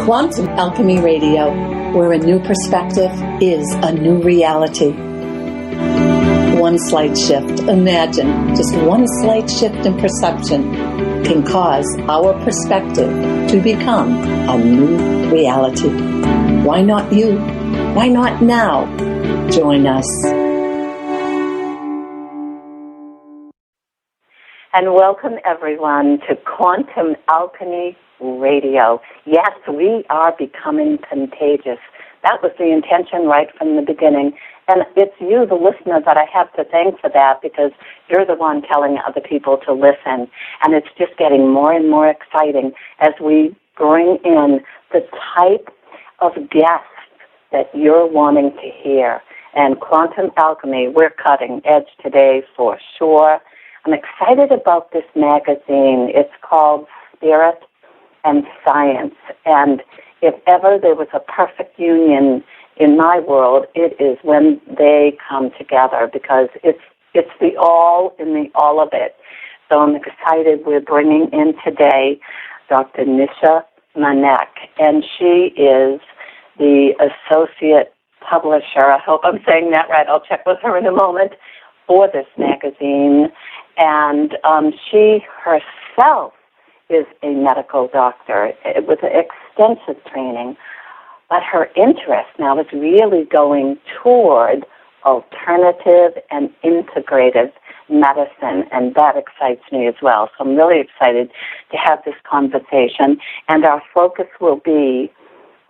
Quantum Alchemy Radio, where a new perspective is a new reality. One slight shift, imagine just one slight shift in perception can cause our perspective to become a new reality. Why not you? Why not now? Join us. And welcome everyone to Quantum Alchemy Radio. Yes, we are becoming contagious. That was the intention right from the beginning. And it's you, the listener, that I have to thank for that, because you're the one telling other people to listen. And it's just getting more and more exciting as we bring in the type of guests that you're wanting to hear. And Quantum Alchemy, we're cutting edge today for sure. I'm excited about this magazine. It's called Spirit and Science. And if ever there was a perfect union in my world, it is when they come together, because it's the all in the all of it. So I'm excited. We're bringing in today Dr. Nisha Manek, and she is the associate publisher. I hope I'm saying that right. I'll check with her in a moment, for this magazine. And she herself is a medical doctor with extensive training, but her interest now is really going toward alternative and integrative medicine, and that excites me as well. So I'm really excited to have this conversation, and our focus will be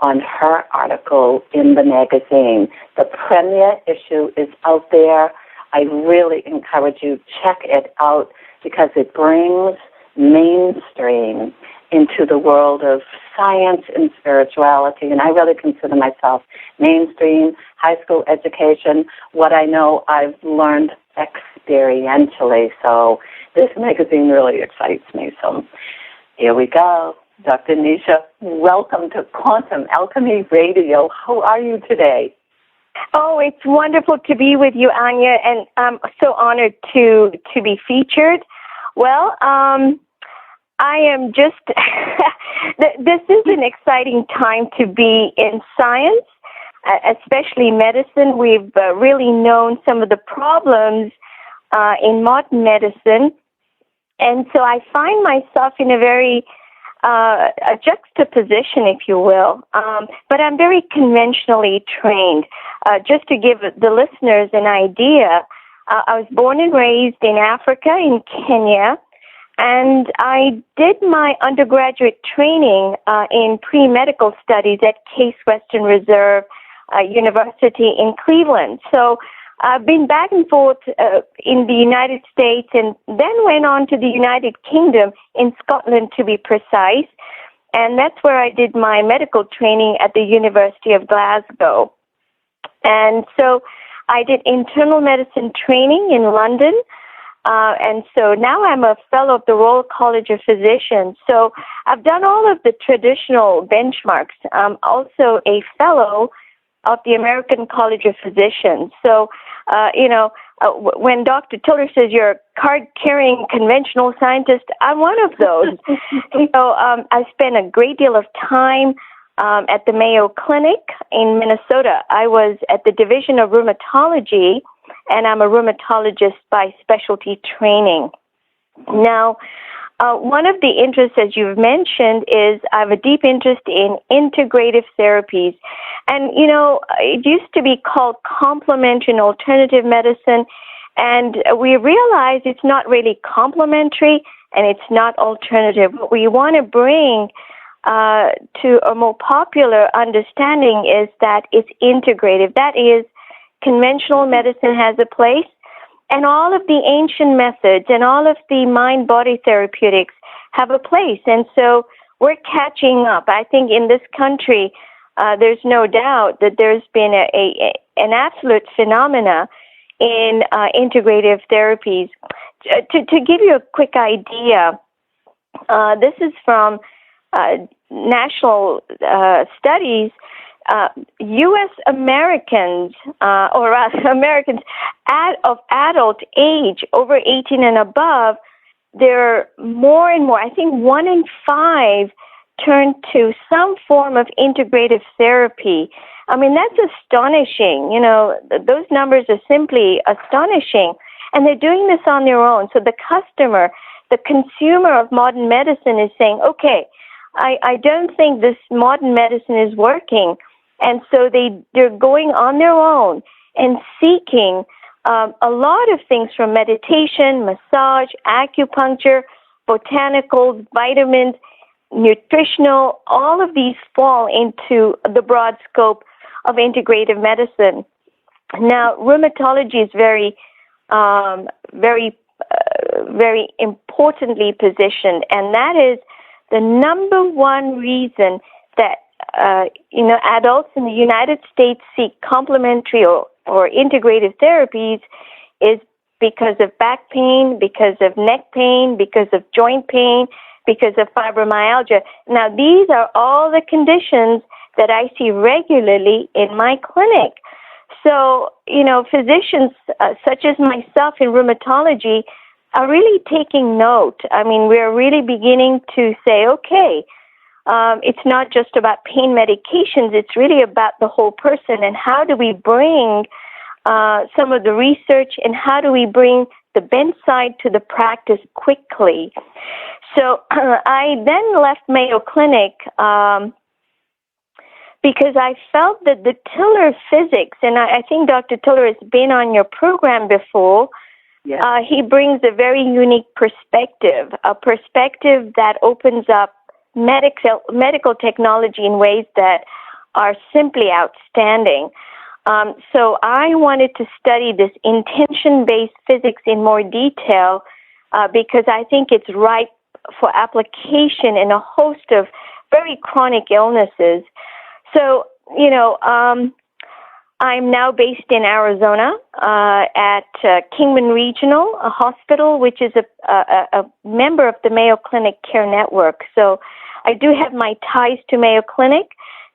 on her article in the magazine. The premiere issue is out there. I really encourage you, check it out, because it brings mainstream into the world of science and spirituality. And I really consider myself mainstream, high school education. What I know, I've learned experientially. So this magazine really excites me. So here we go. Dr. Nisha, welcome to Quantum Alchemy Radio. How are you today? Oh, it's wonderful to be with you, Anya, and I'm so honored to be featured. Well, I am just, this is an exciting time to be in science, especially medicine. We've really known some of the problems in modern medicine, and so I find myself in a very a juxtaposition, if you will, but I'm very conventionally trained. Just to give the listeners an idea, I was born and raised in Africa, in Kenya, and I did my undergraduate training in pre-medical studies at Case Western Reserve University in Cleveland. So I've been back and forth in the United States, and then went on to the United Kingdom, in Scotland to be precise, and that's where I did my medical training at the University of Glasgow. And so I did internal medicine training in London, and so now I'm a fellow of the Royal College of Physicians. So I've done all of the traditional benchmarks. I'm also a fellow of the American College of Physicians. So, when Dr. Tiller says you're a card-carrying conventional scientist, I'm one of those. I spent a great deal of time at the Mayo Clinic in Minnesota. I was at the Division of Rheumatology, and I'm a rheumatologist by specialty training. Now, one of the interests, as you've mentioned, is I have a deep interest in integrative therapies. And, it used to be called complementary and alternative medicine, and we realize it's not really complementary and it's not alternative. What we want to bring to a more popular understanding is that it's integrative. That is, conventional medicine has a place, and all of the ancient methods and all of the mind-body therapeutics have a place. And so we're catching up. I think in this country, there's no doubt that there's been an absolute phenomena in integrative therapies. To give you a quick idea, this is from national studies. U.S. Americans, or Americans of adult age, over 18 and above, they're more and more, I think 1 in 5 turn to some form of integrative therapy. I mean, that's astonishing. You know, those numbers are simply astonishing. And they're doing this on their own. So the customer, the consumer of modern medicine is saying, okay, I don't think this modern medicine is working. And so they're going on their own and seeking a lot of things from meditation, massage, acupuncture, botanicals, vitamins, nutritional. All of these fall into the broad scope of integrative medicine. Now, rheumatology is very importantly positioned, and that is the number one reason that adults in the United States seek complementary or integrative therapies is because of back pain, because of neck pain, because of joint pain, because of fibromyalgia. Now, these are all the conditions that I see regularly in my clinic. So, physicians such as myself in rheumatology are really taking note. I mean, we're really beginning to say, okay, it's not just about pain medications, it's really about the whole person, and how do we bring some of the research, and how do we bring the bedside to the practice quickly. So I then left Mayo Clinic because I felt that the Tiller physics, and I think Dr. Tiller has been on your program before, yes. He brings a very unique perspective, a perspective that opens up medical technology in ways that are simply outstanding. So I wanted to study this intention-based physics in more detail because I think it's ripe for application in a host of very chronic illnesses. So, I'm now based in Arizona at Kingman Regional Hospital, which is a member of the Mayo Clinic Care Network. So I do have my ties to Mayo Clinic,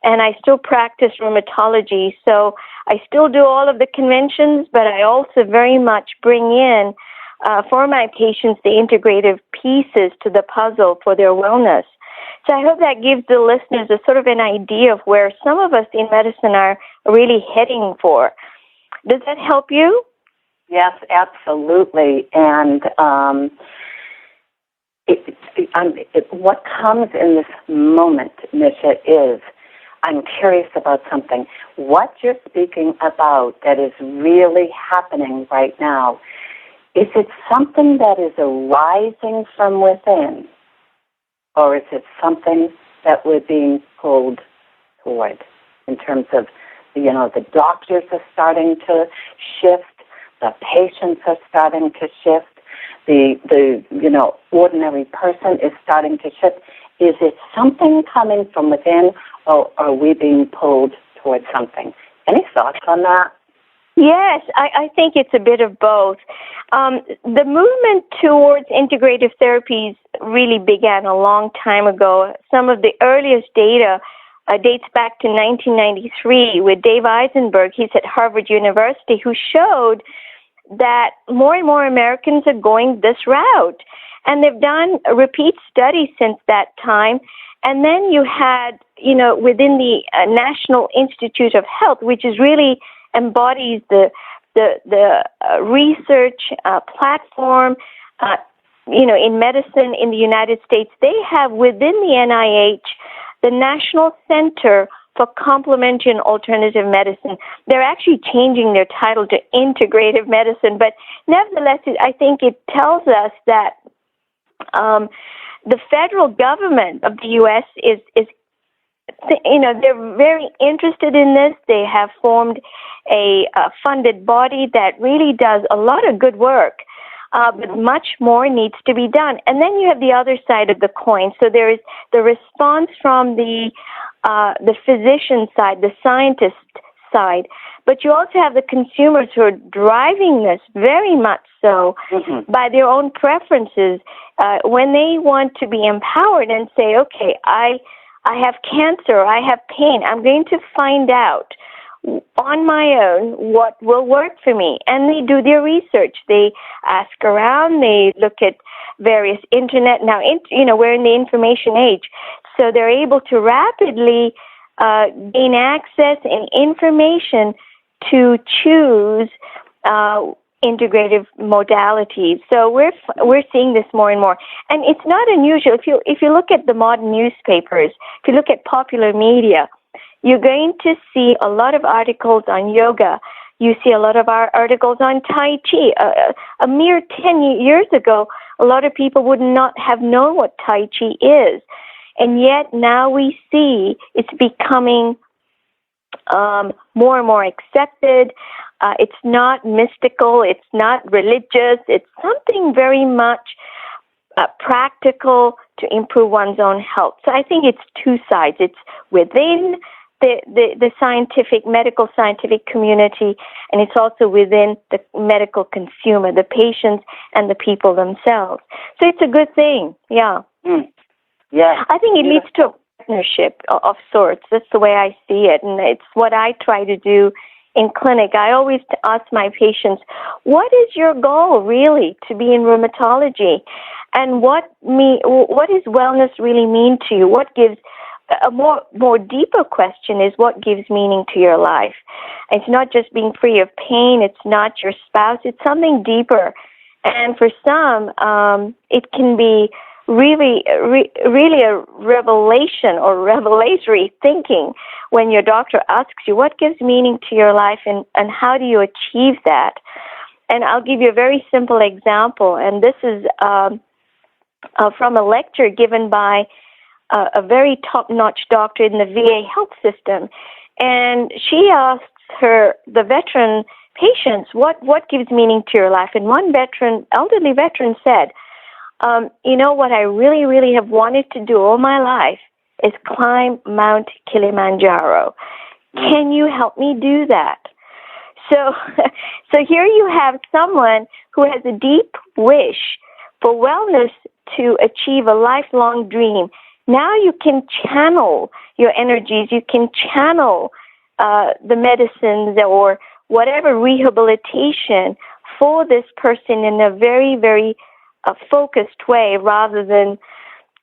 and I still practice rheumatology. So I still do all of the conventions, but I also very much bring in for my patients the integrative pieces to the puzzle for their wellness. So I hope that gives the listeners a sort of an idea of where some of us in medicine are really heading for. Does that help you? Yes, absolutely. And what comes in this moment, Nisha, is I'm curious about something. What you're speaking about that is really happening right now, is it something that is arising from within? Or is it something that we're being pulled toward in terms of, the doctors are starting to shift, the patients are starting to shift, the ordinary person is starting to shift. Is it something coming from within, or are we being pulled towards something? Any thoughts on that? Yes, I think it's a bit of both. The movement towards integrative therapies really began a long time ago. Some of the earliest data dates back to 1993 with Dave Eisenberg. He's at Harvard University, who showed that more and more Americans are going this route. And they've done repeat studies since that time. And then you had, within the National Institute of Health, which is really embodies the research platform, in medicine in the United States. They have within the NIH the National Center for Complementary and Alternative Medicine. They're actually changing their title to Integrative Medicine, but nevertheless, I think it tells us that the federal government of the U.S. is they're very interested in this. They have formed a funded body that really does a lot of good work, but much more needs to be done. And then you have the other side of the coin. So there is the response from the physician side, the scientist side, but you also have the consumers who are driving this very much so by their own preferences when they want to be empowered and say, okay, I have cancer, I have pain, I'm going to find out on my own what will work for me. And they do their research. They ask around, they look at various internet. Now, we're in the information age. So they're able to rapidly gain access and information to choose integrative modalities. So we're seeing this more and more, and it's not unusual. If you look at the modern newspapers, if you look at popular media, you're going to see a lot of articles on yoga. You see a lot of our articles on Tai Chi. A mere 10 years ago, a lot of people would not have known what Tai Chi is. And yet now we see it's becoming more and more accepted. It's not mystical. It's not religious. It's something very much practical to improve one's own health. So I think it's two sides. It's within the medical scientific community, and it's also within the medical consumer, the patients and the people themselves. So it's a good thing, yeah. Yeah. I think it leads to a partnership of sorts. That's the way I see it, and it's what I try to do in clinic. I always ask my patients, what is your goal really to be in rheumatology? And what does wellness really mean to you? What gives a more deeper question is what gives meaning to your life. It's not just being free of pain. It's not your spouse. It's something deeper. And for some, it can be really a revelation or revelatory thinking when your doctor asks you what gives meaning to your life and how do you achieve that. And I'll give you a very simple example. And this is from a lecture given by a very top-notch doctor in the VA health system, and she asks the veteran patients, what gives meaning to your life? And one elderly veteran said, what I really, really have wanted to do all my life is climb Mount Kilimanjaro. Can you help me do that? So here you have someone who has a deep wish for wellness to achieve a lifelong dream. Now you can channel your energies, you can channel the medicines or whatever rehabilitation for this person in a very, very focused way rather than,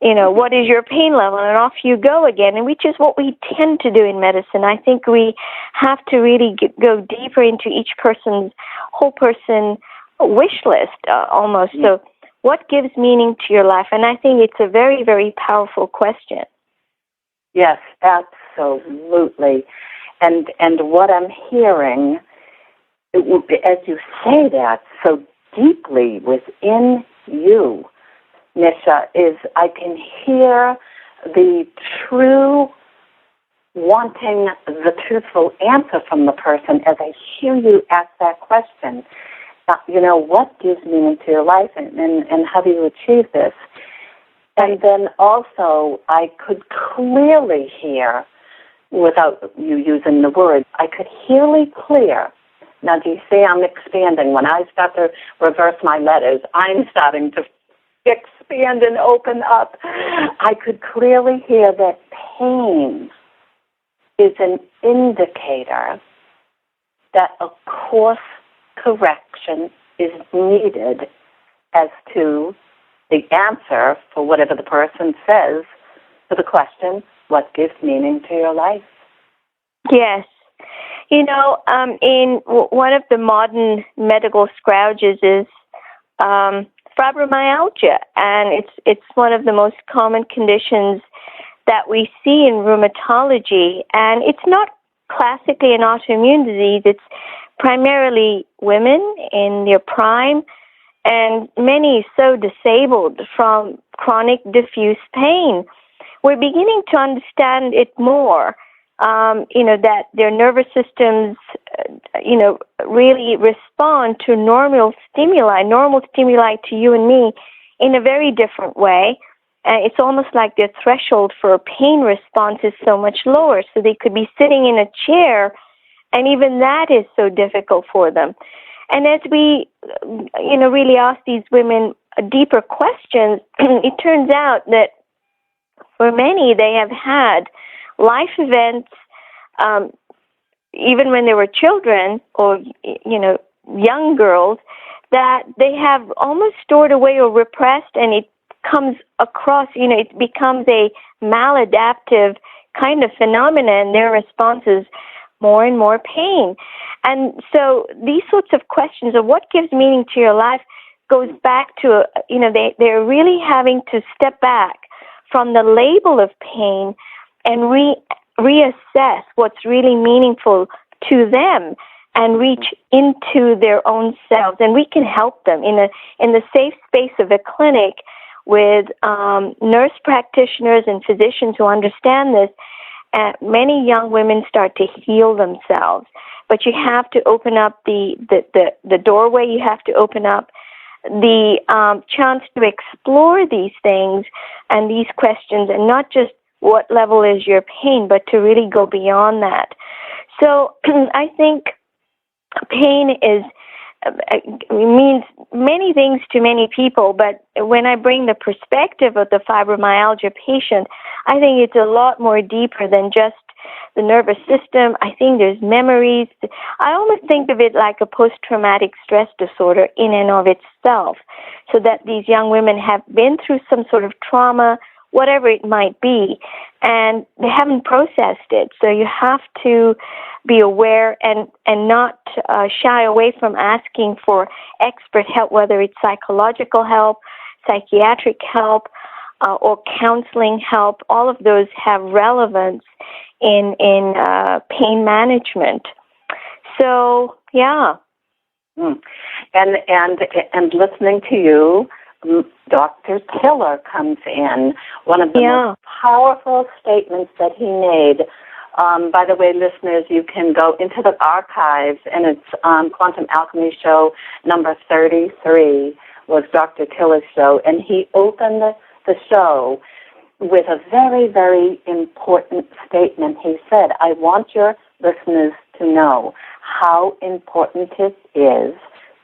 what is your pain level? And off you go again, and which is what we tend to do in medicine. I think we have to really go deeper into each whole person wish list almost. So what gives meaning to your life? And I think it's a very, very powerful question. Yes, absolutely. And what I'm hearing, as you say that so deeply within you, Nisha, is I can hear the true wanting the truthful answer from the person as I hear you ask that question. What gives meaning to your life and how do you achieve this? And then also I could clearly hear, without you using the words, I could clear. Now, do you see I'm expanding? When I start to reverse my letters, I'm starting to expand and open up. I could clearly hear that pain is an indicator that a course correction is needed as to the answer for whatever the person says to the question, what gives meaning to your life? Yes. In one of the modern medical scourges is fibromyalgia, and it's one of the most common conditions that we see in rheumatology, and it's not classically an autoimmune disease. It's primarily women in their prime, and many so disabled from chronic diffuse pain. We're beginning to understand it more, that their nervous systems, really respond to normal stimuli to you and me in a very different way. It's almost like their threshold for pain response is so much lower. So they could be sitting in a chair, and even that is so difficult for them. And as we, really ask these women deeper questions, it turns out that for many, they have had life events, even when they were children or, young girls, that they have almost stored away or repressed, and it comes across, it becomes a maladaptive kind of phenomenon. Their response is more and more pain. And so these sorts of questions of what gives meaning to your life goes back to, they're really having to step back from the label of pain and reassess what's really meaningful to them and reach into their own selves. And we can help them in the safe space of a clinic with nurse practitioners and physicians who understand this. Many young women start to heal themselves, but you have to open up the doorway. You have to open up the chance to explore these things and these questions, and not just what level is your pain, but to really go beyond that. So I think pain means many things to many people, but when I bring the perspective of the fibromyalgia patient, I think it's a lot more deeper than just the nervous system. I think there's memories. I almost think of it like a post-traumatic stress disorder in and of itself, so that these young women have been through some sort of trauma, whatever it might be, and they haven't processed it. So you have to be aware and not shy away from asking for expert help, whether it's psychological help, psychiatric help, or counseling help. All of those have relevance in pain management. So, yeah. And listening to you, Dr. Tiller comes in. One of the most powerful statements that he made. By the way, listeners, you can go into the archives, and it's Quantum Alchemy show number 33 was Dr. Tiller's show, and he opened the show with a very, very important statement. He said, I want your listeners to know how important it is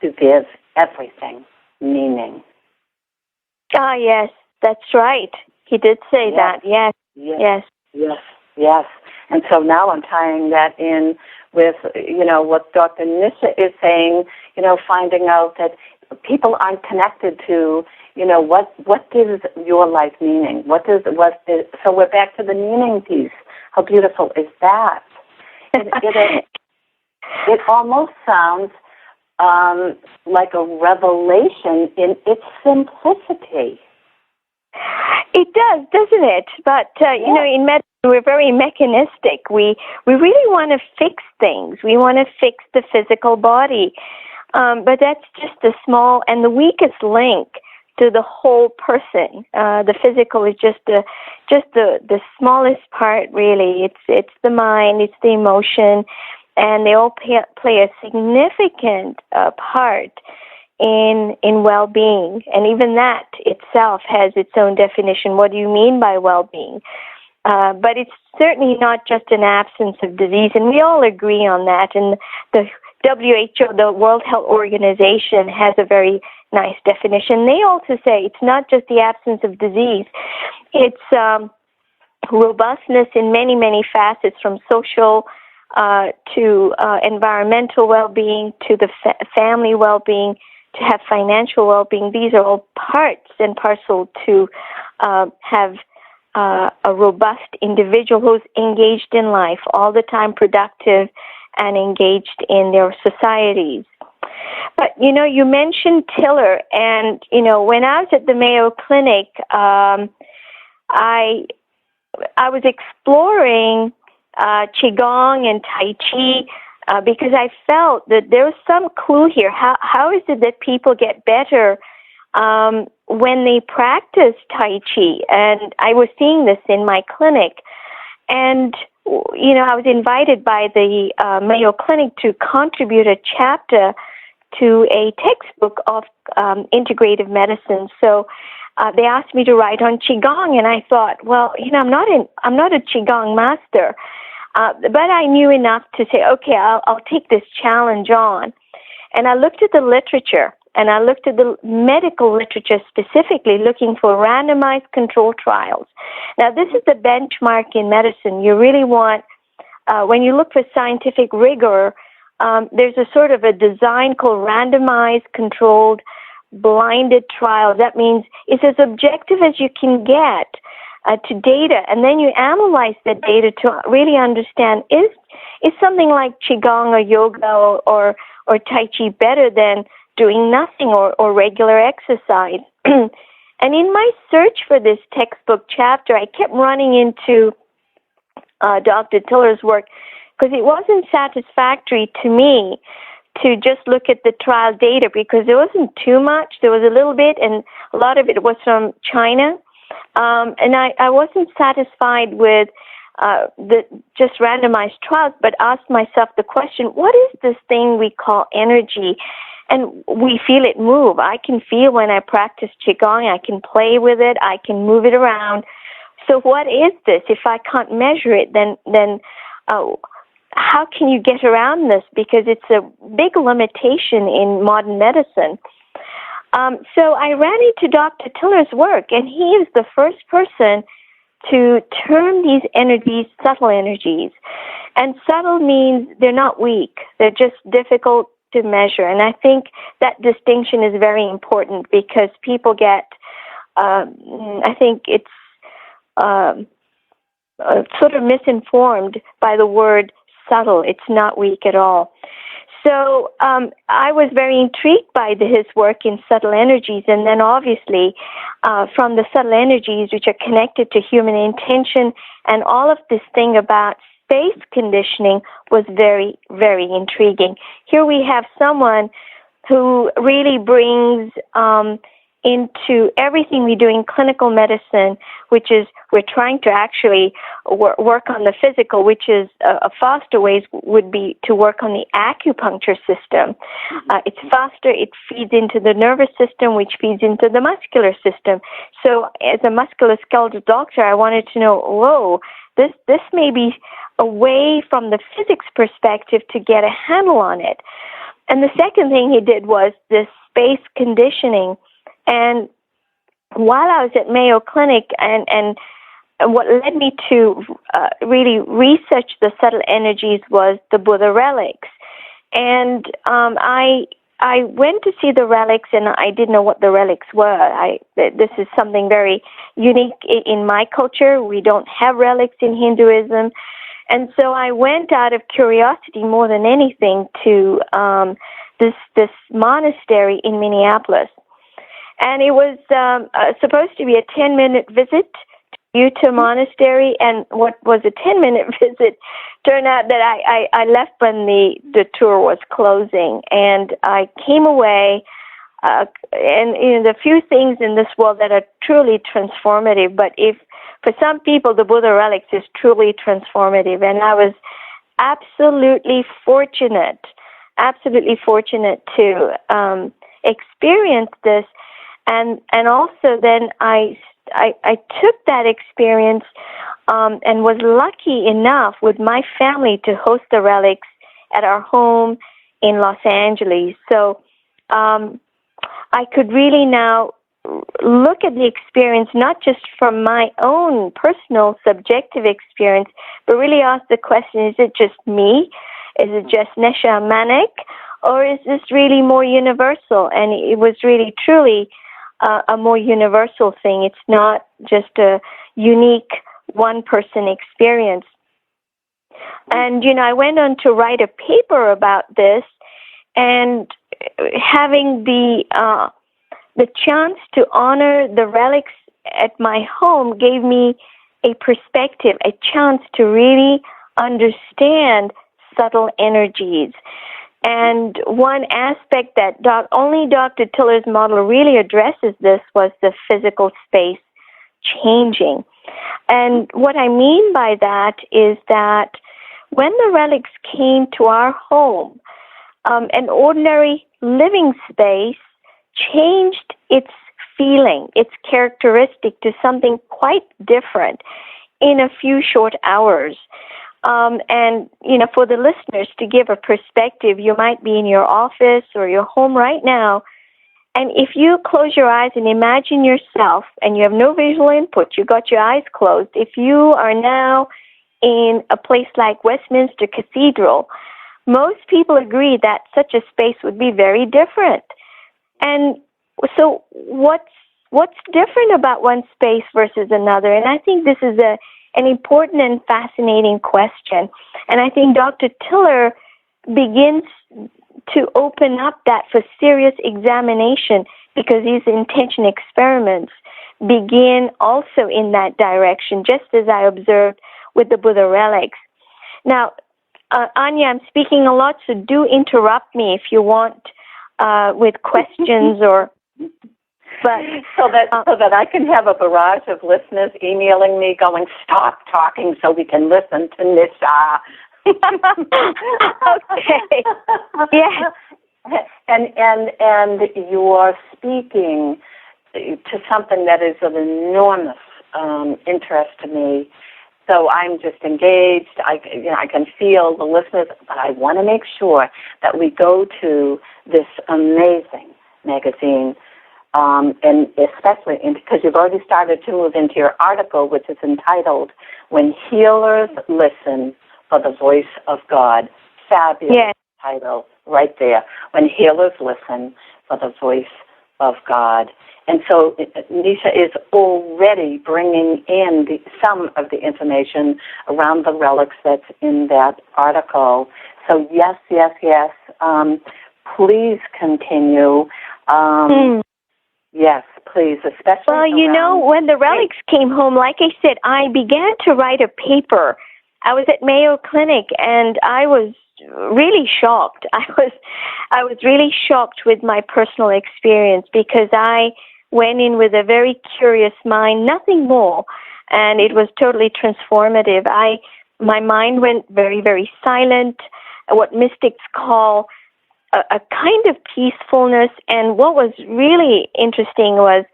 to give everything meaning. Ah, yes, that's right. He did say that. Yes. And so now I'm tying that in with, what Dr. Nisha is saying, finding out that people aren't connected to, what gives your life meaning? So we're back to the meaning piece. How beautiful is that? It almost sounds like a revelation in its simplicity. It does, doesn't it? But, in medicine, we're very mechanistic. We really want to fix things. We want to fix the physical body. But that's just the small and the weakest link to the whole person. The physical is just the smallest part, really. It's the mind, it's the emotion, and they all play a significant part in well-being. And even that itself has its own definition. What do you mean by well-being? But it's certainly not just an absence of disease, and we all agree on that. And the WHO, the World Health Organization, has a very nice definition. They also say it's not just the absence of disease. It's robustness in many, many facets, from social to environmental well-being, to the family well-being, to have financial well-being. These are all parts and parcel to have a robust individual who's engaged in life all the time, productive, and engaged in their societies. But, you mentioned Tiller, and, when I was at the Mayo Clinic, I was exploring Qigong and Tai Chi because I felt that there was some clue here. How is it that people get better when they practice Tai Chi? And I was seeing this in my clinic. And, I was invited by the Mayo Clinic to contribute a chapter to a textbook of integrative medicine. So they asked me to write on Qigong, and I thought, well, I'm not a Qigong master, but I knew enough to say, okay, I'll take this challenge on. And I looked at the literature, and I looked at the medical literature specifically, looking for randomized control trials. Now, this is the benchmark in medicine. You really want, when you look for scientific rigor, there's a sort of a design called randomized controlled blinded trial. That means it's as objective as you can get to data, and then you analyze the data to really understand, is something like Qigong or yoga or Tai Chi better than doing nothing or regular exercise? And in my search for this textbook chapter, I kept running into Dr. Tiller's work, because it wasn't satisfactory to me to just look at the trial data, because there wasn't too much. There was a little bit, and a lot of it was from China. And I wasn't satisfied with the just randomized trials, but asked myself the question, what is this thing we call energy? And we feel it move. I can feel when I practice Qigong, I can play with it, I can move it around. So what is this? If I can't measure it, then how can you get around this? Because it's a big limitation in modern medicine. So I ran into Dr. Tiller's work, and he is the first person to term these energies subtle energies. And subtle means they're not weak. They're just difficult to measure. And I think that distinction is very important, because people get, I think it's sort of misinformed by the word subtle. It's not weak at all. So I was very intrigued by his work in subtle energies, and then obviously from the subtle energies which are connected to human intention, and all of this thing about space conditioning was very, very intriguing. Here we have someone who really brings into everything we do in clinical medicine, which is we're trying to actually work on the physical, which is a faster ways would be to work on the acupuncture system. It's faster, it feeds into the nervous system, which feeds into the muscular system. So as a musculoskeletal doctor, I wanted to know, whoa, this may be a way from the physics perspective to get a handle on it. And the second thing he did was this space conditioning. And while I was at Mayo Clinic, and what led me to really research the subtle energies was the Buddha relics. And I went to see the relics, and I didn't know what the relics were. This is something very unique in my culture. We don't have relics in Hinduism. And so I went out of curiosity more than anything to this monastery in Minneapolis. And it was supposed to be a 10-minute visit to Utah Monastery, and what was a 10-minute visit turned out that I left when the tour was closing, and I came away, and the few things in this world that are truly transformative, but if for some people the Buddha relics is truly transformative, and I was absolutely fortunate to experience this. And also then I took that experience and was lucky enough with my family to host the relics at our home in Los Angeles. So I could really now look at the experience not just from my own personal subjective experience, but really ask the question, is it just me? Is it just Nisha Manek? Or is this really more universal? And it was really, truly a more universal thing. It's not just a unique one-person experience. And, I went on to write a paper about this, and having the chance to honor the relics at my home gave me a perspective, a chance to really understand subtle energies. And one aspect that only Dr. Tiller's model really addresses this was the physical space changing. And what I mean by that is that when the relics came to our home, an ordinary living space changed its feeling, its characteristic to something quite different in a few short hours. And, for the listeners to give a perspective, you might be in your office or your home right now, and if you close your eyes and imagine yourself, and you have no visual input, you got your eyes closed, if you are now in a place like Westminster Cathedral, most people agree that such a space would be very different. And so what's different about one space versus another? And I think this is an important and fascinating question. And I think Dr. Tiller begins to open up that for serious examination, because these intention experiments begin also in that direction, just as I observed with the Buddha relics. Now, Anya, I'm speaking a lot, so do interrupt me if you want with questions or... But so that I can have a barrage of listeners emailing me going, stop talking so we can listen to Nisha. Okay. Yeah. And you are speaking to something that is of enormous interest to me. So I'm just engaged. I can feel the listeners, but I want to make sure that we go to this amazing magazine. And especially because you've already started to move into your article, which is entitled "When Healers Listen for the Voice of God." Fabulous title right there. When Healers Listen for the Voice of God. And so Nisha is already bringing in some of the information around the relics that's in that article. So yes. Please continue. Yes, please, especially. Well, when the relics came home, like I said, I began to write a paper. I was at Mayo Clinic, and I was really shocked. I was really shocked with my personal experience, because I went in with a very curious mind, nothing more, and it was totally transformative. My mind went very, very silent, what mystics call a kind of peacefulness. And what was really interesting was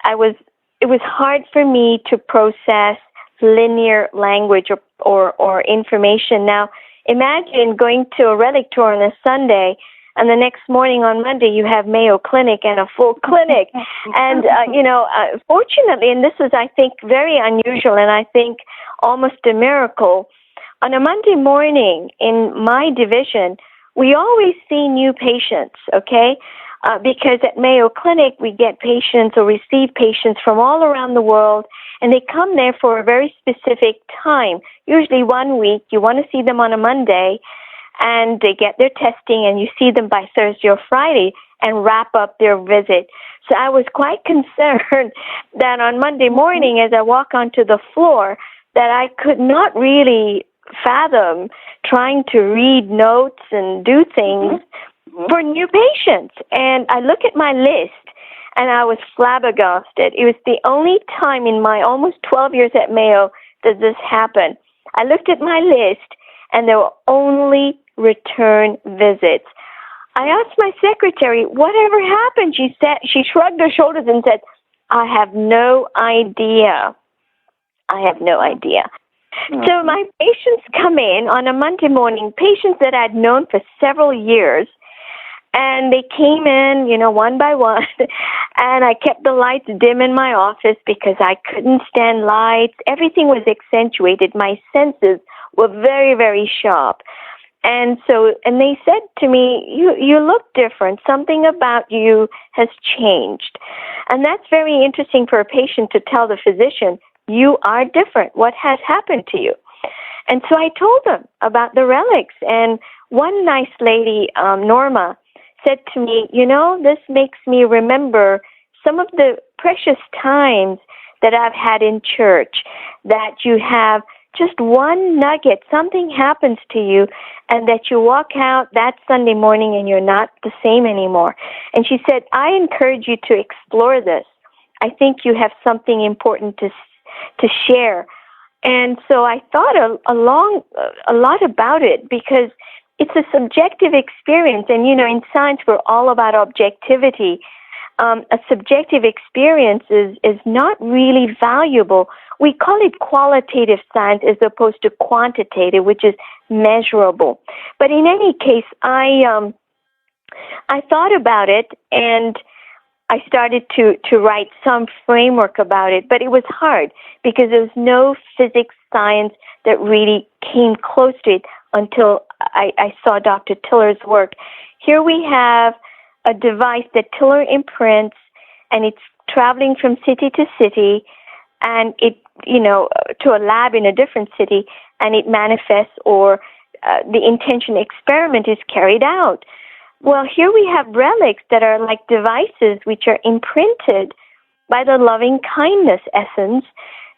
it was hard for me to process linear language or information. Now, imagine going to a relic tour on a Sunday, and the next morning on Monday you have Mayo Clinic and a full clinic. And, fortunately, and this was, I think, very unusual, and I think almost a miracle, on a Monday morning in my division, we always see new patients, okay? Because at Mayo Clinic, we get patients or receive patients from all around the world, and they come there for a very specific time, usually 1 week. You want to see them on a Monday, and they get their testing, and you see them by Thursday or Friday and wrap up their visit. So I was quite concerned that on Monday morning, as I walk onto the floor, that I could not really fathom trying to read notes and do things for new patients. And I look at my list, and I was flabbergasted. It was the only time in my almost 12 years at Mayo that this happened. I looked at my list, and there were only return visits. I asked my secretary, whatever happened? She shrugged her shoulders and said, I have no idea. So my patients come in on a Monday morning, patients that I'd known for several years, and they came in, one by one, and I kept the lights dim in my office because I couldn't stand lights. Everything was accentuated. My senses were very, very sharp. And they said to me, you look different. Something about you has changed. And that's very interesting for a patient to tell the physician, you are different. What has happened to you? And so I told them about the relics. And one nice lady, Norma, said to me, this makes me remember some of the precious times that I've had in church, that you have just one nugget, something happens to you, and that you walk out that Sunday morning and you're not the same anymore. And she said, I encourage you to explore this. I think you have something important to share. And so I thought a lot about it, because it's a subjective experience. And, in science, we're all about objectivity. A subjective experience is not really valuable. We call it qualitative science as opposed to quantitative, which is measurable. But in any case, I thought about it, and I started to write some framework about it, but it was hard because there was no physics, science that really came close to it until I saw Dr. Tiller's work. Here we have a device that Tiller imprints, and it's traveling from city to city, and it, to a lab in a different city, and it manifests, or the intention experiment is carried out. Well, here we have relics that are like devices which are imprinted by the loving kindness essence.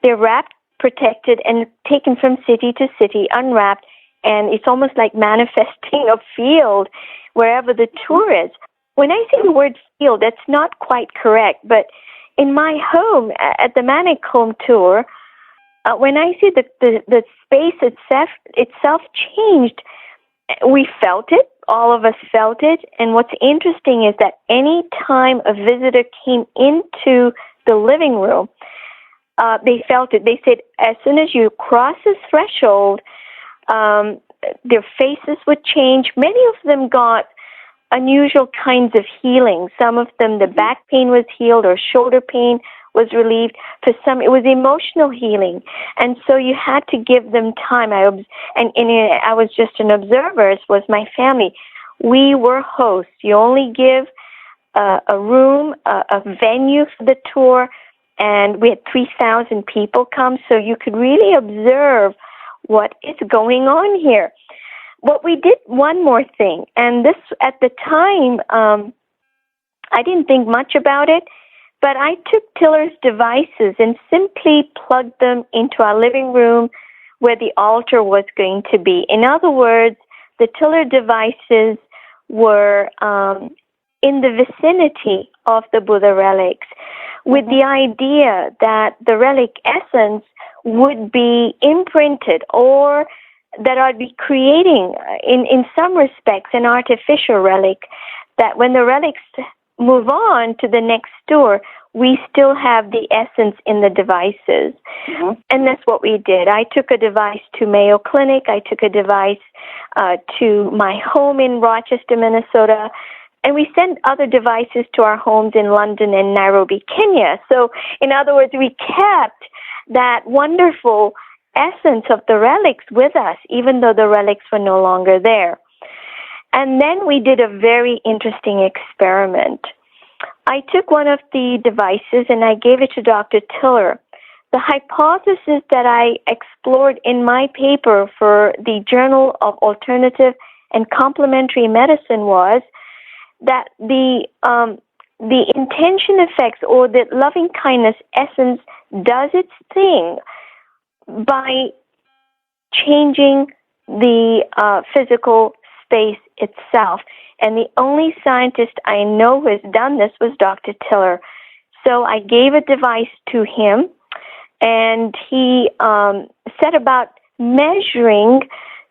They're wrapped, protected, and taken from city to city, unwrapped, and it's almost like manifesting a field wherever the tour is. When I say the word field, that's not quite correct, but in my home, at the Manek home tour, when I see the space itself changed, we felt it. All of us felt it. And what's interesting is that any time a visitor came into the living room, they felt it. They said as soon as you cross the threshold, their faces would change. Many of them got unusual kinds of healing. Some of them, the back pain was healed, or shoulder pain was relieved. For some, it was emotional healing. And so you had to give them time. I was just an observer, as was my family. We were hosts. You only give a room, a venue for the tour, and we had 3,000 people come, so you could really observe what is going on here. But we did one more thing, and this, at the time, I didn't think much about it, but I took Tiller's devices and simply plugged them into our living room where the altar was going to be. In other words, the Tiller devices were in the vicinity of the Buddha relics, with the idea that the relic essence would be imprinted, or that I'd be creating, in some respects, an artificial relic, that when the relics move on to the next tour, we still have the essence in the devices. Mm-hmm. And that's what we did. I took a device to Mayo Clinic. I took a device to my home in Rochester, Minnesota. And we sent other devices to our homes in London and Nairobi, Kenya. So, in other words, we kept that wonderful essence of the relics with us, even though the relics were no longer there. And then we did a very interesting experiment. I took one of the devices and I gave it to Dr. Tiller. The hypothesis that I explored in my paper for the Journal of Alternative and Complementary Medicine was that the intention effects, or the loving kindness essence, does its thing by changing the physical space itself. And the only scientist I know who has done this was Dr. Tiller. So I gave a device to him, and he set about measuring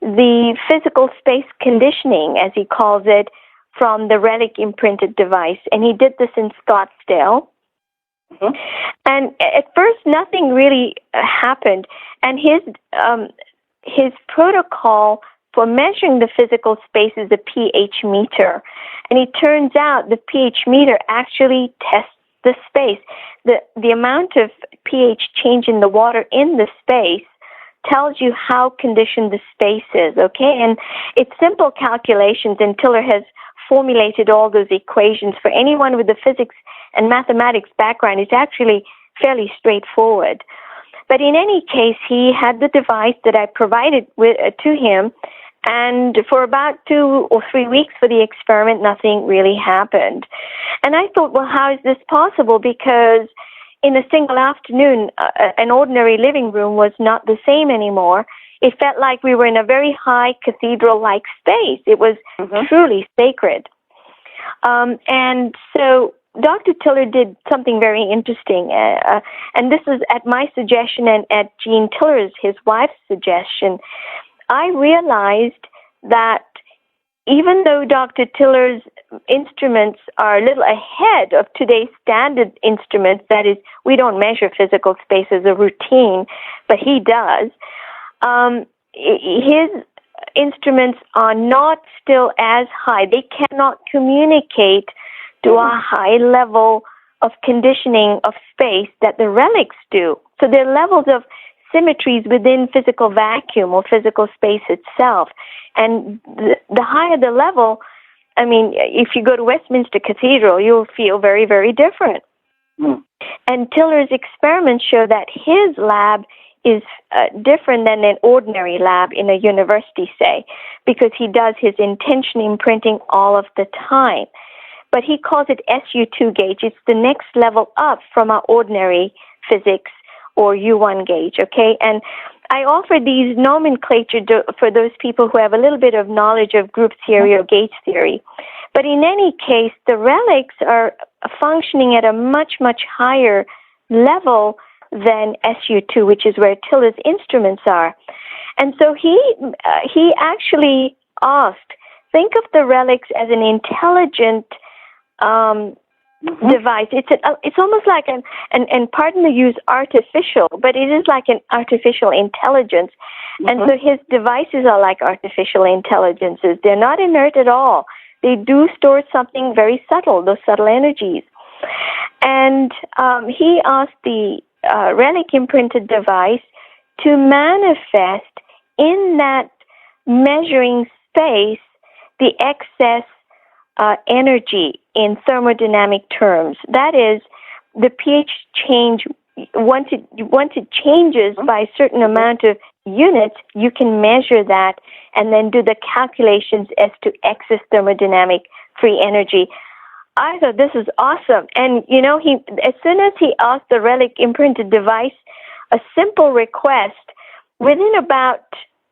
the physical space conditioning, as he calls it, from the relic imprinted device. And he did this in Scottsdale. Mm-hmm. And at first, nothing really happened. And his protocol for measuring the physical space is the pH meter. And it turns out the pH meter actually tests the space. The amount of pH change in the water in the space tells you how conditioned the space is, okay? And it's simple calculations, and Tiller has formulated all those equations. For anyone with the physics and mathematics background, it's actually fairly straightforward. But in any case, he had the device that I provided to him, and for about 2 or 3 weeks for the experiment, nothing really happened. And I thought, well, how is this possible? Because in a single afternoon, an ordinary living room was not the same anymore. It felt like we were in a very high cathedral-like space. It was truly sacred. And so Dr. Tiller did something very interesting, and this is at my suggestion and at Jean Tiller's, his wife's, suggestion. I realized that even though Dr. Tiller's instruments are a little ahead of today's standard instruments, that is, we don't measure physical space as a routine, but he does, his instruments are not still as high. They cannot communicate to a high level of conditioning of space that the relics do. So there are levels of symmetries within physical vacuum or physical space itself. And the higher the level, I mean, if you go to Westminster Cathedral, you'll feel very, very different. Mm. And Tiller's experiments show that his lab is different than an ordinary lab in a university, say, because he does his intention imprinting all of the time. But he calls it SU2 gauge. It's the next level up from our ordinary physics or U1 gauge, okay? And I offer these nomenclature for those people who have a little bit of knowledge of group theory or gauge theory. But in any case, the relics are functioning at a much, much higher level than SU2, which is where Tiller's instruments are. And so he actually asked, think of the relics as an intelligent device. It's almost like and pardon the use, artificial, but it is like an artificial intelligence. And so his devices are like artificial intelligences. They're not inert at all. They do store something very subtle, those subtle energies. And he asked the relic imprinted device to manifest in that measuring space the excess energy in thermodynamic terms. That is, the pH change, once it changes by a certain amount of units, you can measure that and then do the calculations as to excess thermodynamic free energy. I thought this is awesome. And, you know, as soon as he asked the relic imprinted device a simple request, within about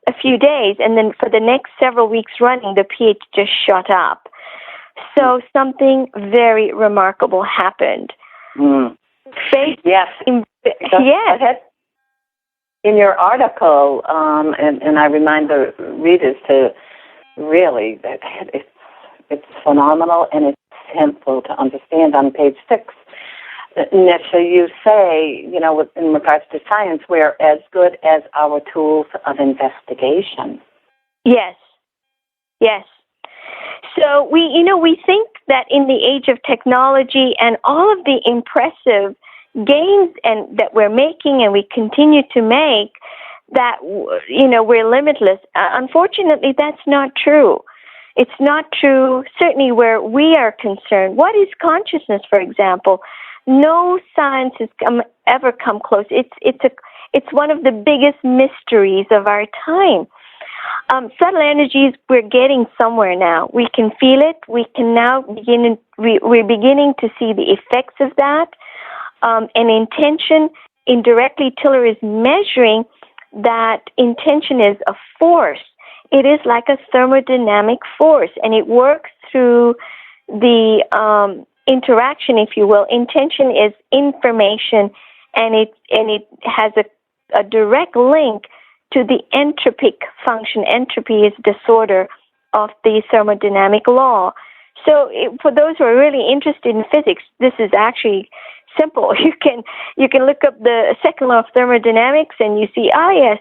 a few days, and then for the next several weeks running, the pH just shot up. So something very remarkable happened. Mm. Yes. Go ahead. In your article, and I remind the readers to really, it's phenomenal and it's simple to understand. On page 6, Nisha, you say, you know, in regards to science, we're as good as our tools of investigation. Yes. Yes. So we think that in the age of technology and all of the impressive gains and that we're making and we continue to make, that, you know, we're limitless. Unfortunately, that's not true. It's not true, certainly where we are concerned. What is consciousness, for example? No science has ever come close. It's one of the biggest mysteries of our time. Subtle energies, we're getting somewhere now. We can feel it. We can now we're beginning to see the effects of that. And intention, indirectly, Tiller is measuring that intention is a force. It is like a thermodynamic force, and it works through the interaction, if you will. Intention is information, and it has a direct link to the entropic function. Entropy is disorder of the thermodynamic law. So for those who are really interested in physics, this is actually simple. You can look up the second law of thermodynamics, and you see, yes,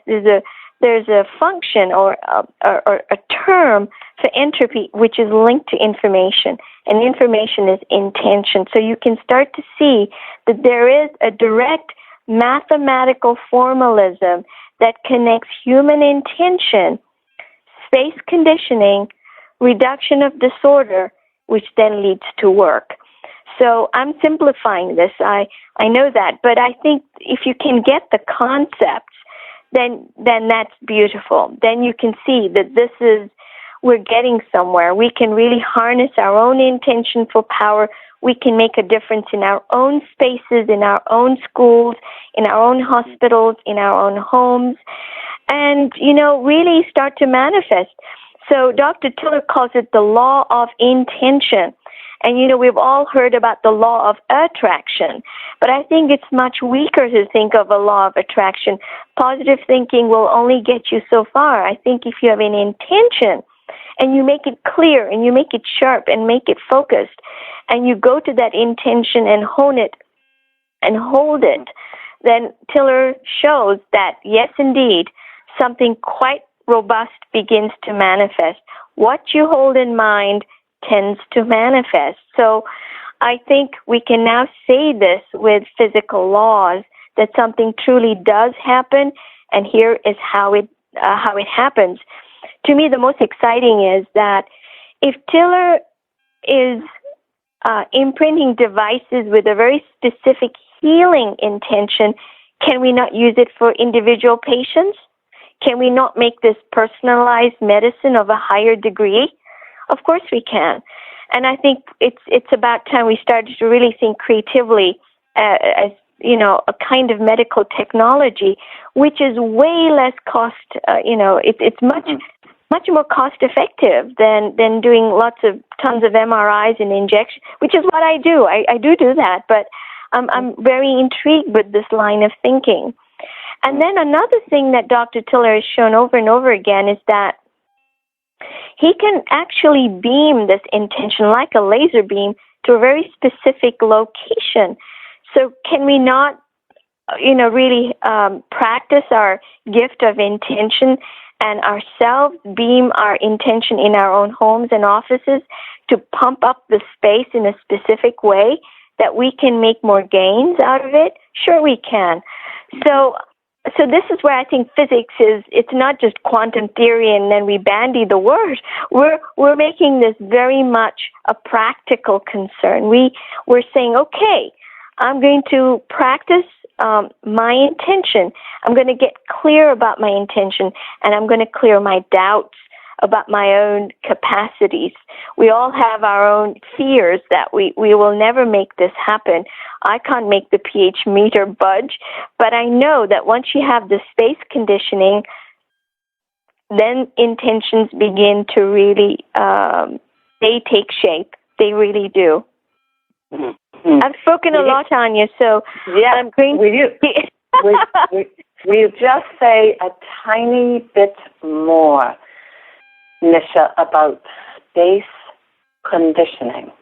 there's a function or a term for entropy which is linked to information, and information is intention. So you can start to see that there is a direct mathematical formalism that connects human intention, space conditioning, reduction of disorder, which then leads to work. So I'm simplifying this. I know that, but I think if you can get the concepts, then that's beautiful. Then you can see that we're getting somewhere. We can really harness our own intention for power. We can make a difference in our own spaces, in our own schools, in our own hospitals, in our own homes, and, you know, really start to manifest. So Dr. Tiller calls it the law of intention. And, you know, we've all heard about the law of attraction, but I think it's much weaker to think of a law of attraction. Positive thinking will only get you so far. I think if you have an intention and you make it clear and you make it sharp and make it focused and you go to that intention and hone it and hold it, then Tiller shows that, yes, indeed, something quite robust begins to manifest. What you hold in mind tends to manifest. So I think we can now say this with physical laws, that something truly does happen, and here is how it happens. To me, the most exciting is that if Tiller is imprinting devices with a very specific healing intention, can we not use it for individual patients? Can we not make this personalized medicine of a higher degree? Of course we can. And I think it's about time we started to really think creatively as, a kind of medical technology, which is way less cost, it's much more cost effective than doing tons of MRIs and injections, which is what I do. I do that, but I'm very intrigued with this line of thinking. And then another thing that Dr. Tiller has shown over and over again is that he can actually beam this intention like a laser beam to a very specific location. So can we not, really practice our gift of intention and ourselves beam our intention in our own homes and offices to pump up the space in a specific way that we can make more gains out of it? Sure we can. So this is where I think physics it's not just quantum theory and then we bandy the word. We're making this very much a practical concern. We're saying, okay, I'm going to practice my intention. I'm going to get clear about my intention, and I'm going to clear my doubts about my own capacities. We all have our own fears that we will never make this happen. I can't make the pH meter budge, but I know that once you have the space conditioning, then intentions begin to really, they take shape. They really do. Mm-hmm. I've spoken a lot, Anya, so yeah, I'm going to... Will you just say a tiny bit more, Nisha, about space conditioning?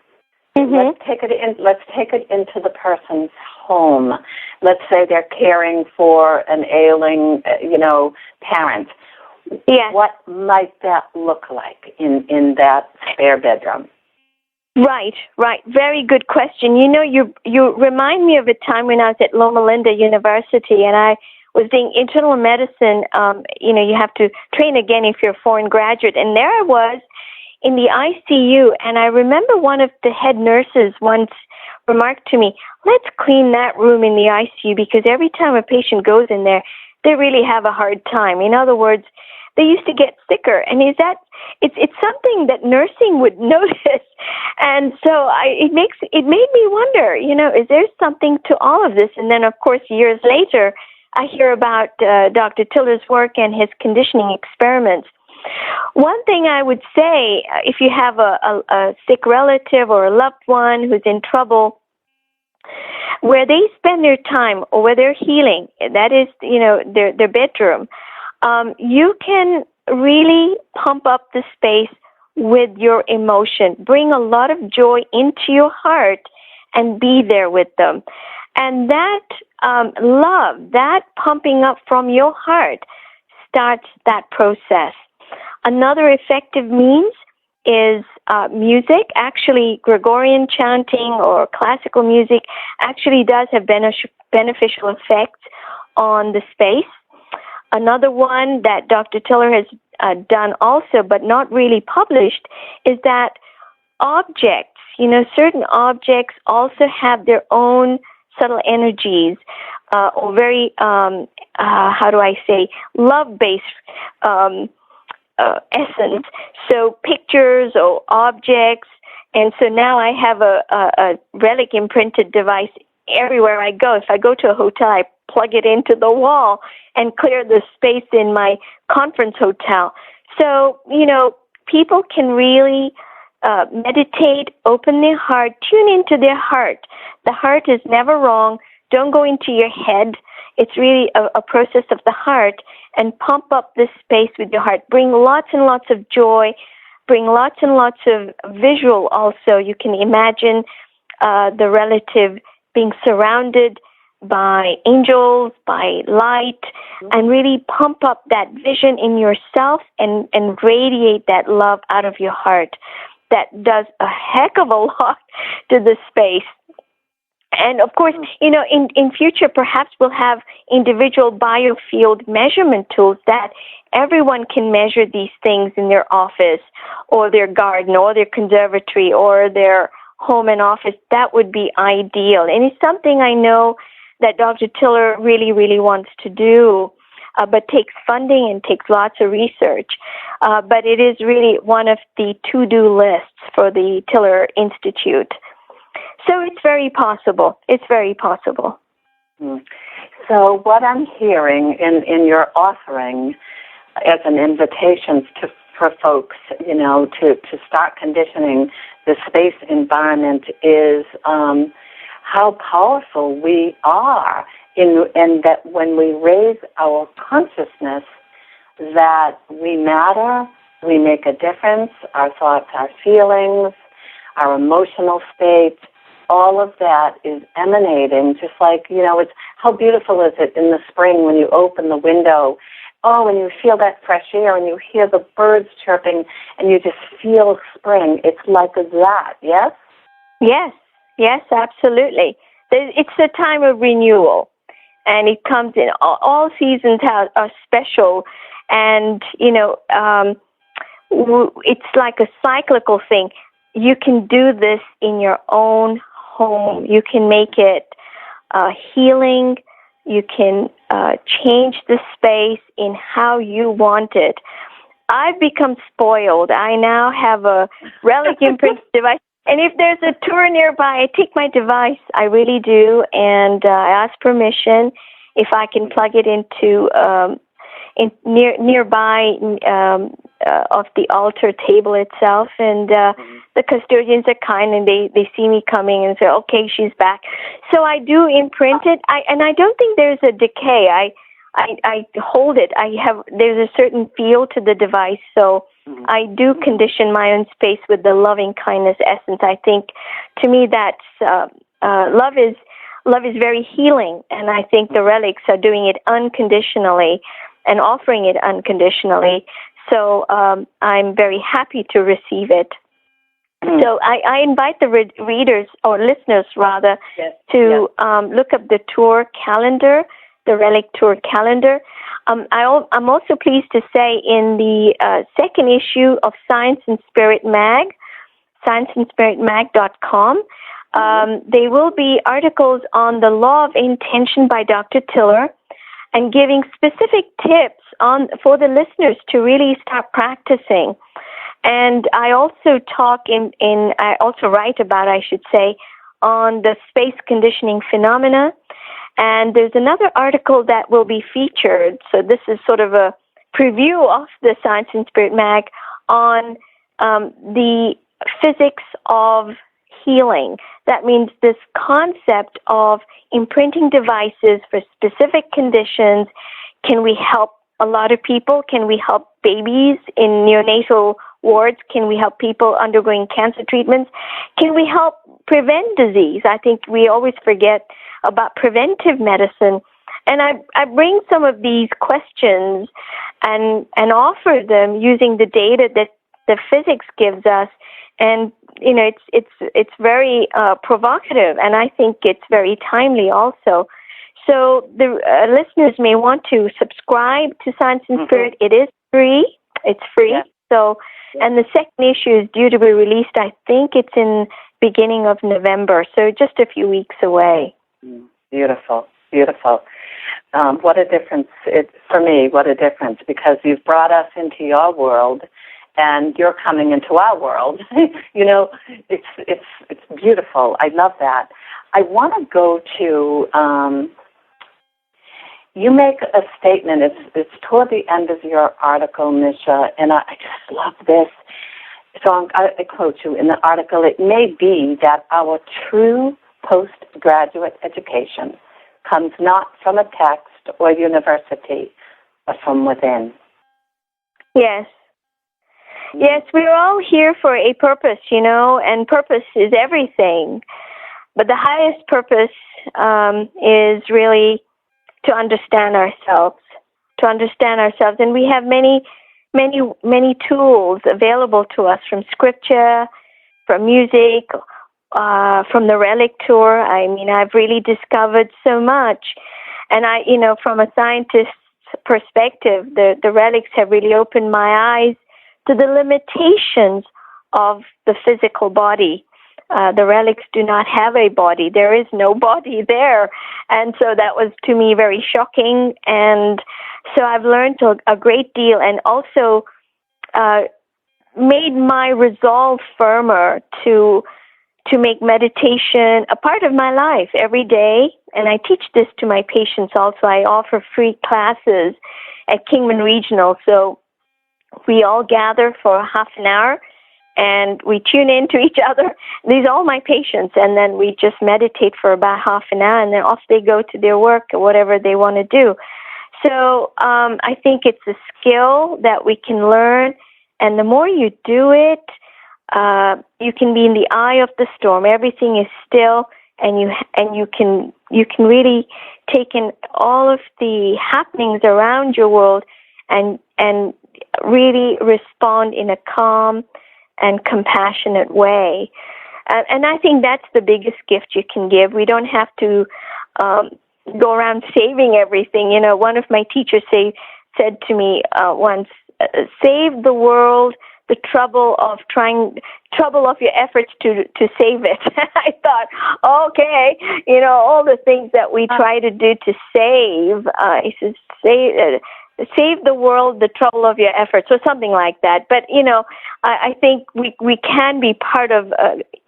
Mm-hmm. Let's take it into the person's home. Let's say they're caring for an ailing, parent. Yes. What might that look like in that spare bedroom? Right. Very good question. You remind me of a time when I was at Loma Linda University, and I was doing internal medicine. You have to train again if you're a foreign graduate. And there I was in the ICU, and I remember one of the head nurses once remarked to me, let's clean that room in the ICU because every time a patient goes in there, they really have a hard time. In other words, they used to get sicker. And it's something that nursing would notice. And so it made me wonder, is there something to all of this? And then, of course, years later, I hear about Dr. Tiller's work and his conditioning experiments. One thing I would say, if you have a sick relative or a loved one who's in trouble, where they spend their time or where they're healing, that is, their bedroom, you can really pump up the space with your emotion. Bring a lot of joy into your heart and be there with them. And that love, that pumping up from your heart starts that process. Another effective means is music. Actually, Gregorian chanting or classical music actually does have beneficial effects on the space. Another one that Dr. Tiller has done also, but not really published, is that objects, certain objects also have their own subtle energies or very, love-based essence. So pictures or objects, and so now I have a relic imprinted device everywhere I go. If I go to a hotel, I plug it into the wall and clear the space in my conference hotel. So, people can really meditate, open their heart, tune into their heart. The heart is never wrong. Don't go into your head. It's really a process of the heart, and pump up this space with your heart. Bring lots and lots of joy. Bring lots and lots of visual also. You can imagine the relative being surrounded by angels, by light, and really pump up that vision in yourself and radiate that love out of your heart. That does a heck of a lot to the space. And of course, in future, perhaps we'll have individual biofield measurement tools that everyone can measure these things in their office or their garden or their conservatory or their home and office. That would be ideal. And it's something I know that Dr. Tiller really, really wants to do, but takes funding and takes lots of research. But it is really one of the to-do lists for the Tiller Institute. So it's very possible. It's very possible. So what I'm hearing in your offering as an invitation for folks, to start conditioning the space environment is how powerful we are and that when we raise our consciousness that we matter, we make a difference, our thoughts, our feelings, our emotional state, all of that is emanating, just like, it's how beautiful is it in the spring when you open the window, and you feel that fresh air and you hear the birds chirping and you just feel spring. It's like that, yes? Yes, absolutely. It's a time of renewal, and it comes in, all seasons are special, and, it's like a cyclical thing. You can do this in your own home. You can make it healing. You can change the space in how you want it. I've become spoiled. I now have a relic imprinted device. And if there's a tour nearby, I take my device. I really do. And I ask permission if I can plug it into nearby of the altar table itself, and the custodians are kind, and they see me coming and say, okay, she's back. So I do imprint it, and I don't think there's a decay. I hold it. There's a certain feel to the device, so I do condition my own space with the loving kindness essence. I think, to me, that's love is very healing, and I think the relics are doing it unconditionally and offering it unconditionally. So I'm very happy to receive it. So I invite the readers, or listeners rather, to look up the tour calendar, the Relic Tour calendar. I'm also pleased to say in the second issue of Science and Spirit Mag, scienceandspiritmag.com, there will be articles on the law of intention by Dr. Tiller, and giving specific tips for the listeners to really start practicing. And I also I also write about, I should say, on the space conditioning phenomena. And there's another article that will be featured. So this is sort of a preview of the Science and Spirit Mag on the physics of healing. That means this concept of imprinting devices for specific conditions. Can we help a lot of people? Can we help babies in neonatal wards? Can we help people undergoing cancer treatments? Can we help prevent disease? I think we always forget about preventive medicine. And I bring some of these questions and offer them using the data that the physics gives us. And it's very provocative, and I think it's very timely also. So the listeners may want to subscribe to Science and Spirit. It is free. It's free. Yeah. So, and the second issue is due to be released. I think it's in beginning of November. So just a few weeks away. Beautiful, beautiful. What a difference for me. What a difference, because you've brought us into your world. And you're coming into our world. It's beautiful. I love that. I want to go to, you make a statement. It's toward the end of your article, Nisha, and I just love this. So I quote you in the article, it may be that our true postgraduate education comes not from a text or university, but from within. Yes. Yes, we're all here for a purpose, and purpose is everything. But the highest purpose is really to understand ourselves, And we have many, many, many tools available to us from scripture, from music, from the relic tour. I mean, I've really discovered so much. And from a scientist's perspective, the relics have really opened my eyes to the limitations of the physical body. The relics do not have a body. There is no body there. And so that was, to me, very shocking. And so I've learned a great deal, and also made my resolve firmer to make meditation a part of my life every day. And I teach this to my patients also. I offer free classes at Kingman Regional. So we all gather for half an hour and we tune into each other. These are all my patients. And then we just meditate for about half an hour, and then off they go to their work or whatever they want to do. So I think it's a skill that we can learn. And the more you do it, you can be in the eye of the storm. Everything is still, and you can really take in all of the happenings around your world and really respond in a calm and compassionate way. And I think that's the biggest gift you can give. We don't have to go around saving everything. One of my teachers said to me once, save the world the trouble of your efforts to save it. I thought, okay, all the things that we try to do to save, he says, save the world the trouble of your efforts, or something like that. But I think we can be part of,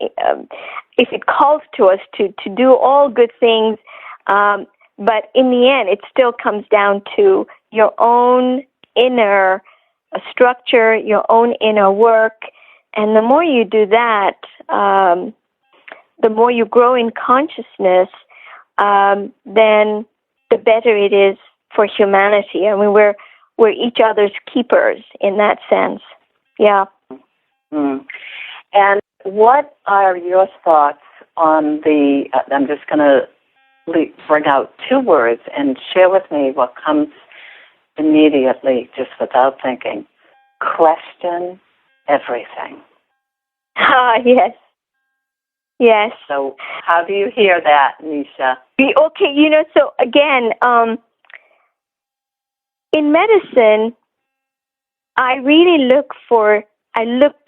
if it calls to us to do all good things, but in the end it still comes down to your own inner structure, your own inner work. And the more you do that, the more you grow in consciousness, then the better it is for humanity. I mean, we're each other's keepers in that sense. Yeah. Mm. And what are your thoughts on I'm just going to bring out two words and share with me what comes immediately, just without thinking. Question everything. Yes. Yes. So how do you hear that, Nisha? Okay, so again, in medicine, I really look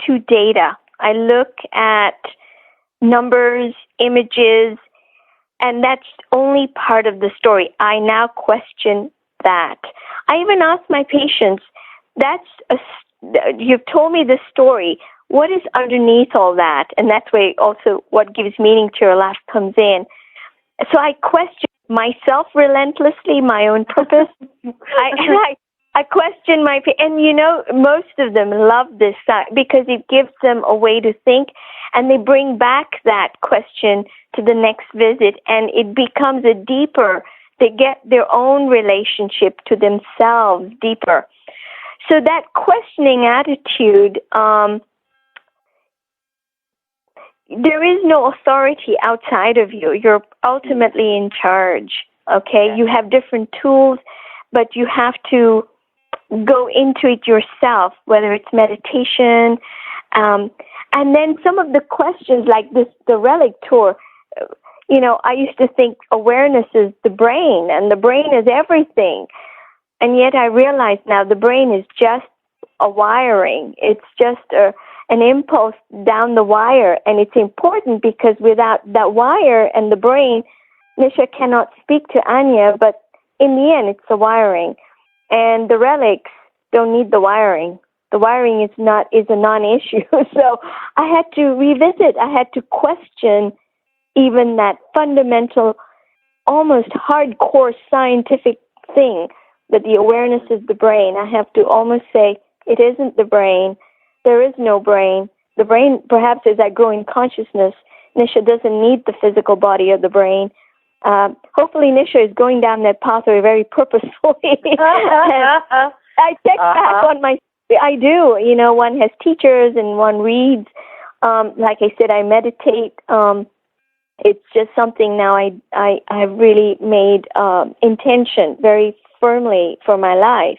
to data. I look at numbers, images, and that's only part of the story. I now question that. I even ask my patients, you've told me this story. What is underneath all that? And that's where also what gives meaning to your life comes in. So I question myself relentlessly, my own purpose. I question and most of them love this because it gives them a way to think, and they bring back that question to the next visit, and it becomes they get their own relationship to themselves deeper. So that questioning attitude, there is no authority outside of you. You're ultimately in charge, okay? You have different tools, but you have to go into it yourself, whether it's meditation. And then some of the questions like the relic tour, I used to think awareness is the brain, and the brain is everything. And yet I realize now the brain is just a wiring. It's just an impulse down the wire. And it's important because without that wire and the brain, Nisha cannot speak to Anya, but in the end, it's the wiring. And the relics don't need the wiring. The wiring is a non-issue. So I had to revisit. I had to question even that fundamental, almost hardcore scientific thing that the awareness is the brain. I have to almost say it isn't the brain. There is no brain. The brain, perhaps as I grow in consciousness, Nisha doesn't need the physical body of the brain. Hopefully Nisha is going down that pathway very purposefully. I check back on I do. One has teachers and one reads. Like I said, I meditate. It's just something now I have really made intention very firmly for my life.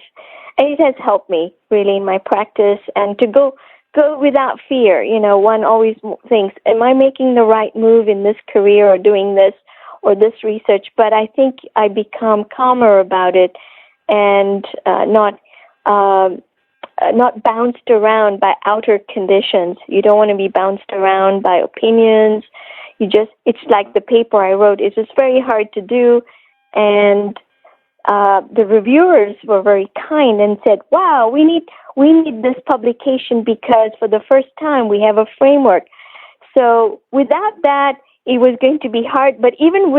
And it has helped me really in my practice and to go go without fear. One always thinks, am I making the right move in this career or doing this or this research? But I think I become calmer about it and not bounced around by outer conditions. You don't want to be bounced around by opinions. It's like the paper I wrote. It's just very hard to do. And the reviewers were very kind and said, wow, we need this publication because for the first time we have a framework. So without that, it was going to be hard. But even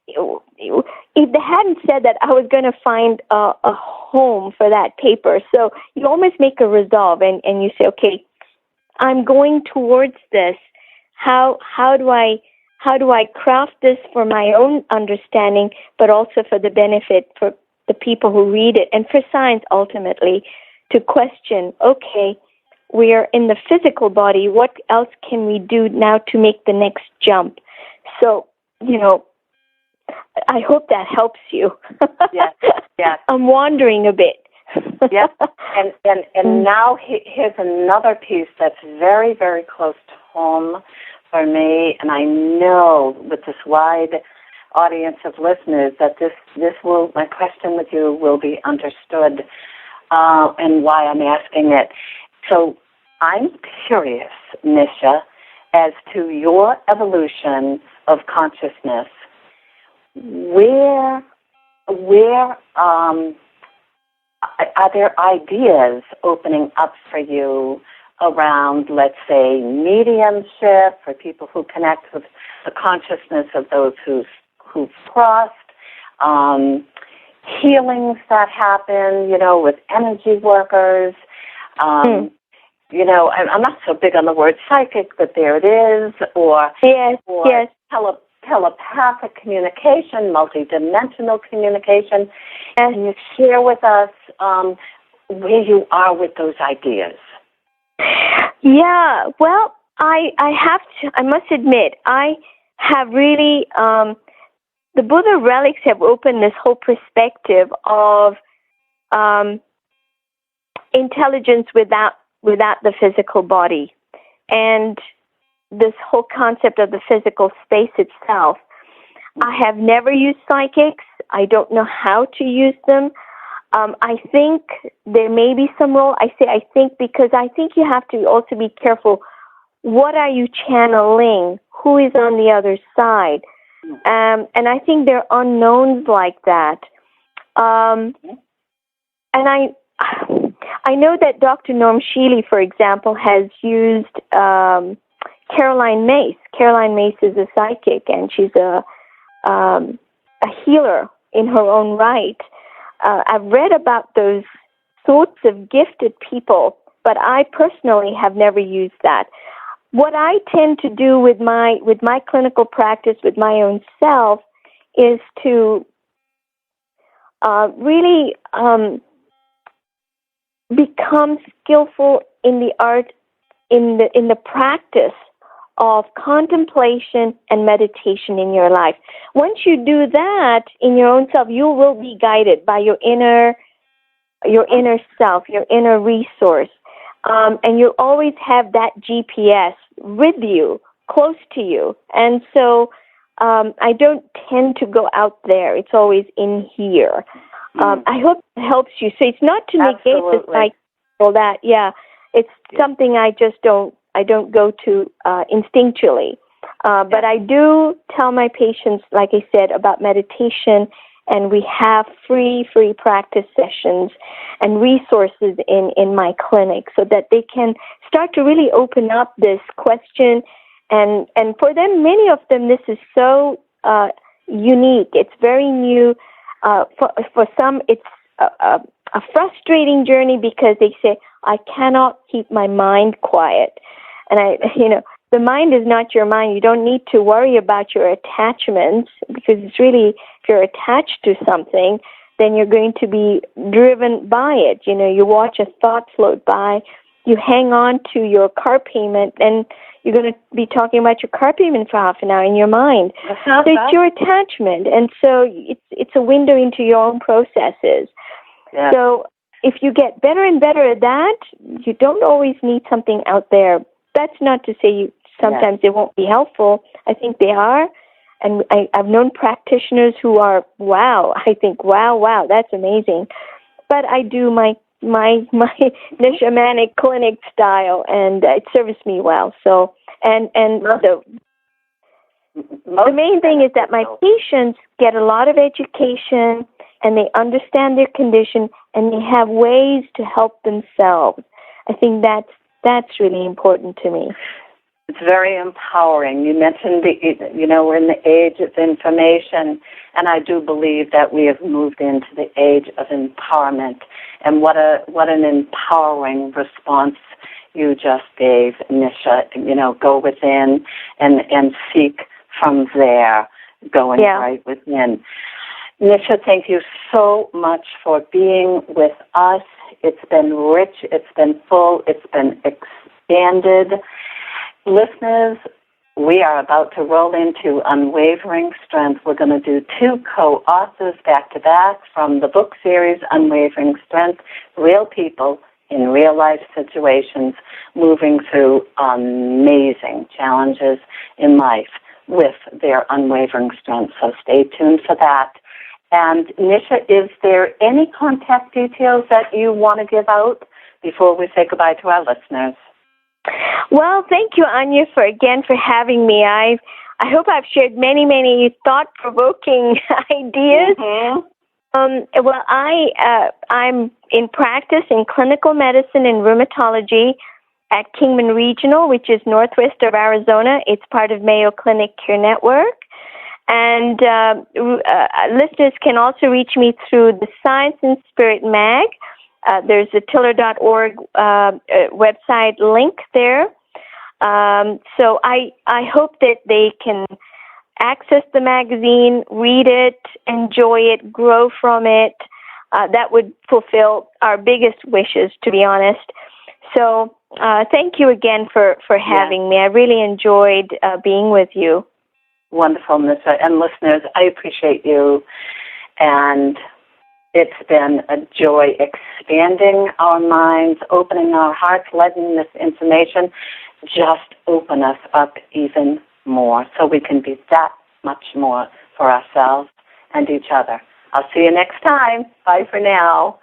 if they hadn't said that, I was going to find a home for that paper. So you almost make a resolve and you say, okay, I'm going towards this. How do I craft this for my own understanding, but also for the benefit for the people who read it, and for science ultimately to question, okay, we are in the physical body, what else can we do now to make the next jump? So, I hope that helps you. Yes, yes. I'm wandering a bit. Yes, and now here's another piece that's very, very close to home for me, and I know with this wide audience of listeners that my question with you will be understood, and why I'm asking it. So I'm curious, Nisha, as to your evolution of consciousness. Where are there ideas opening up for you around, let's say, mediumship, for people who connect with the consciousness of those who've crossed, healings that happen, with energy workers. I'm not so big on the word psychic, but there it is, or telepathic communication, multidimensional communication. Can you share with us where you are with those ideas? Yeah, well, I must admit, I have really, the Buddha relics have opened this whole perspective of intelligence without the physical body, and this whole concept of the physical space itself. I have never used psychics. I don't know how to use them. I think there may be some role. I say I think because I think you have to also be careful. What are you channeling? Who is on the other side? And I think there are unknowns like that. And I know that Dr. Norm Shealy, for example, has used Caroline Mace. Caroline Mace is a psychic, and she's a healer in her own right. I've read about those sorts of gifted people, but I personally have never used that. What I tend to do with my clinical practice, with my own self, is to really become skillful in the art, in the practice of contemplation and meditation in your life. Once you do that in your own self, you will be guided by your inner self, your inner resource, and you always have that GPS with you, close to you. And so I don't tend to go out there. It's always in here. I hope it helps you. So it's not to negate the psychic or that. Yeah, it's something I just don't go to instinctually. But I do tell my patients, like I said, about meditation, and we have free practice sessions and resources in my clinic so that they can start to really open up this question. And for them, many of them, this is so unique. It's very new. For some, it's a frustrating journey because they say, I cannot keep my mind quiet. And the mind is not your mind. You don't need to worry about your attachments, because it's really, if you're attached to something, then you're going to be driven by it. You watch a thought float by, you hang on to your car payment, and you're going to be talking about your car payment for half an hour in your mind. So it's your attachment, and so it's a window into your own processes. Yeah. So if you get better and better at that, you don't always need something out there. That's not to say sometimes they won't be helpful. I think they are. And I've known practitioners who are, wow, I think, wow, that's amazing. But I do my Nisha Manek clinic style, and it serves me well. So, and the main thing is that my patients get a lot of education, and they understand their condition, and they have ways to help themselves. I think that's really important to me. It's very empowering. You mentioned we're in the age of information, and I do believe that we have moved into the age of empowerment. And what an empowering response you just gave, Nisha. Go within and seek from there, going right within. Nisha, thank you so much for being with us. It's been rich, it's been full, it's been expanded. Listeners, we are about to roll into Unwavering Strength. We're going to do 2 co-authors back-to-back from the book series Unwavering Strength, real people in real-life situations moving through amazing challenges in life with their unwavering strength. So stay tuned for that. And Nisha, is there any contact details that you want to give out before we say goodbye to our listeners? Well, thank you, Anya, for having me. I hope I've shared many, many thought-provoking ideas. Mm-hmm. Well, I'm in practice in clinical medicine and rheumatology at Kingman Regional, which is northwest of Arizona. It's part of Mayo Clinic Care Network. And listeners can also reach me through the Science and Spirit mag. There's a tiller.org website link there. So I hope that they can access the magazine, read it, enjoy it, grow from it. That would fulfill our biggest wishes, to be honest. So thank you again for having me. I really enjoyed being with you. Wonderful, Nisha. And listeners, I appreciate you. And it's been a joy expanding our minds, opening our hearts, letting this information just open us up even more so we can be that much more for ourselves and each other. I'll see you next time. Bye for now.